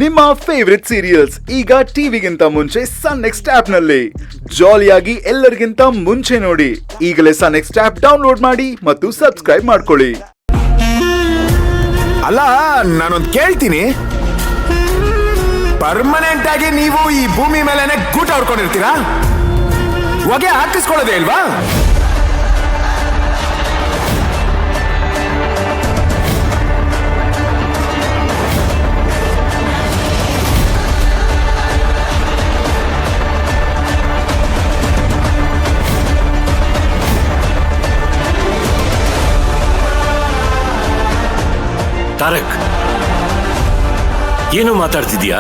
ನಿಮ್ಮ favourite serials ಈಗ ಟಿವಿಗಿಂತ ಮುಂಚೆ ಸನ್ ನೆಕ್ಸ್ಟ್ ಆಪ್ ನಲ್ಲಿ ಜಾಲಿಯಾಗಿ ಎಲ್ಲರಿಗಿಂತ ಮುಂಚೆ ನೋಡಿ. ಈಗಲೇ ಸನ್ ನೆಕ್ಸ್ಟ್ ಆಪ್ ಡೌನ್ಲೋಡ್ ಮಾಡಿ ಮತ್ತು ಸಬ್ಸ್ಕ್ರೈಬ್ ಮಾಡ್ಕೊಳ್ಳಿ. ಅಲ್ಲ, ನಾನೊಂದು ಕೇಳ್ತೀನಿ, ಪರ್ಮನೆಂಟ್ ಆಗಿ ನೀವು ಈ ಭೂಮಿ ಮೇಲೆನೆ ಗೂಟ ಹೊಡ್ಕೊಂಡಿರ್ತೀರಾ? ಹೊಗೆ ಹಾಕಿಸ್ಕೊಳ್ಳೋದೇ ಇಲ್ವಾ? ತಾರಕ್, ಏನು ಮಾತಾಡ್ತಿದ್ಯಾ?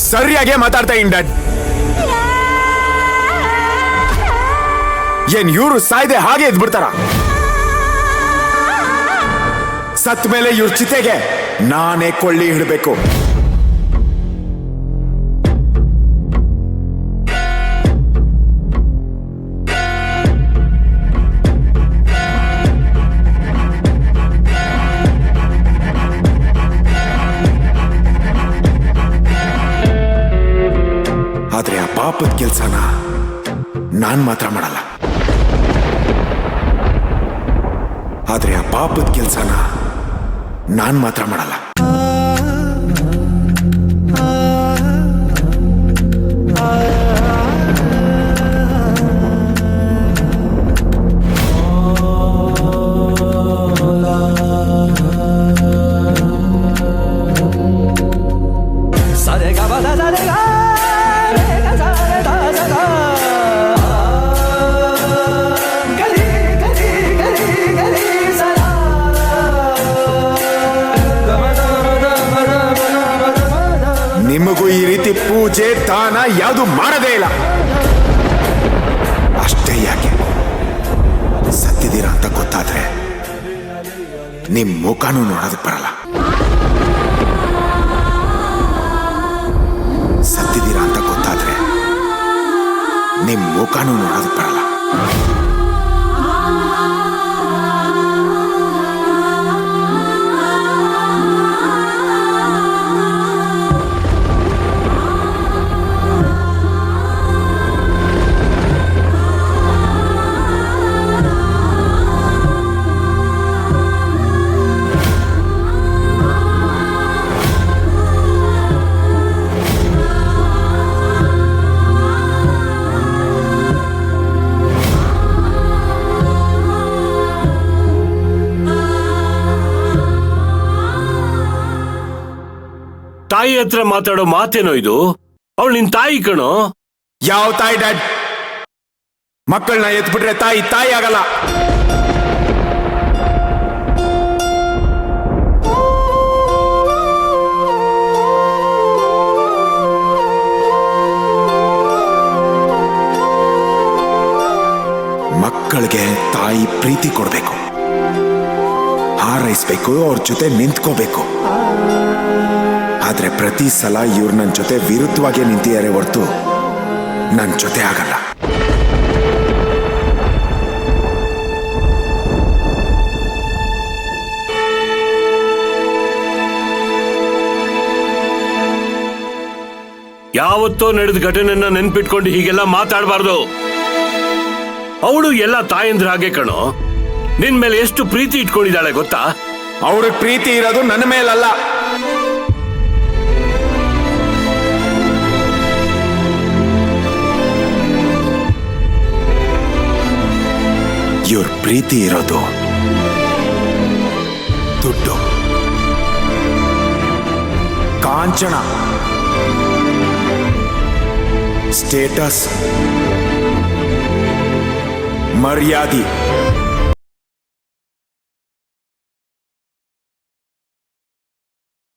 ಸರಿಯಾಗೆ ಮಾತಾಡ್ತಾ ಡ್ಯಾಡ್. ಏನ್ ಇವ್ರು ಸಾಯ್ದೆ ಹಾಗೆ ಎದ್ಬಿಡ್ತಾರ? ಸತ್ ಮೇಲೆ ಇವ್ರ ಚಿತೆಗೆ ನಾನೇ ಕೊಳ್ಳಿ ಹಿಡಬೇಕು. ಆದ್ರೆ ಆ ಪಾಪದ ಕೆಲ್ಸನ ನಾನ್ ಮಾತ್ರ ಮಾಡಲ್ಲ. ಆದ್ರೆ ಆ ಪಾಪದ ಕೆಲ್ಸನ ನಾನ್ ಮಾತ್ರ ಮಾಡಲ್ಲ. ನಿಮಗೂ ಈ ರೀತಿ ಪೂಜೆ ದಾನ ಯಾವುದು ಮಾಡದೇ ಇಲ್ಲ. ಅಷ್ಟೇ ಯಾಕೆ, ಸತ್ತಿದ್ದೀರಾ ಅಂತ ಗೊತ್ತಾದ್ರೆ ನಿಮ್ ಮುಖನೂ ನೋಡೋದಕ್ಕೆ ಬರಲ್ಲ. ಸತ್ತಿದ್ದೀರಾ ಅಂತ ಗೊತ್ತಾದ್ರೆ ನಿಮ್ ಮುಖನೂ ನೋಡೋದಕ್ಕೆ ಬರಲ್ಲ. ತಾಯಿ ಹತ್ರ ಮಾತಾಡೋ ಮಾತೇನೋ ಇದು? ಅವಳು ನಿನ್ ತಾಯಿ ಕಣೋ. ಯಾವ ತಾಯಿ ಡ್ಯಾಡ್? ಮಕ್ಕಳನ್ನ ಎತ್ಬಿಟ್ರೆ ತಾಯಿ ತಾಯಿ ಆಗಲ್ಲ. ಮಕ್ಕಳಿಗೆ ತಾಯಿ ಪ್ರೀತಿ ಕೊಡ್ಬೇಕು, ಹಾರೈಸ್ಬೇಕು, ಅವ್ರ ಜೊತೆ ನಿಂತ್ಕೋಬೇಕು. ಆದ್ರೆ ಪ್ರತಿ ಸಲ ಇವ್ರು ನನ್ನ ಜೊತೆ ವಿರುದ್ಧವಾಗಿ ನಿಂತಿದ್ದಾರೆ ಹೊರತು ನನ್ನ ಜೊತೆ ಆಗಲ್ಲ. ಯಾವತ್ತೋ ನಡೆದ ಘಟನೆಯನ್ನ ನೆನ್ಪಿಟ್ಕೊಂಡು ಹೀಗೆಲ್ಲ ಮಾತಾಡಬಾರ್ದು. ಅವಳು ಎಲ್ಲ ತಾಯಂದ್ರ ಹಾಗೆ ಕಣೋ. ನಿನ್ ಮೇಲೆ ಎಷ್ಟು ಪ್ರೀತಿ ಇಟ್ಕೊಂಡಿದ್ದಾಳೆ ಗೊತ್ತಾ? ಅವ್ರಿಗೆ ಪ್ರೀತಿ ಇರೋದು ನನ್ನ ಮೇಲಲ್ಲ. ಇವ್ರ ಪ್ರೀತಿ ಇರೋದು ದುಡ್ಡು, ಕಾಂಚನ, ಸ್ಟೇಟಸ್, ಮರ್ಯಾದೆ,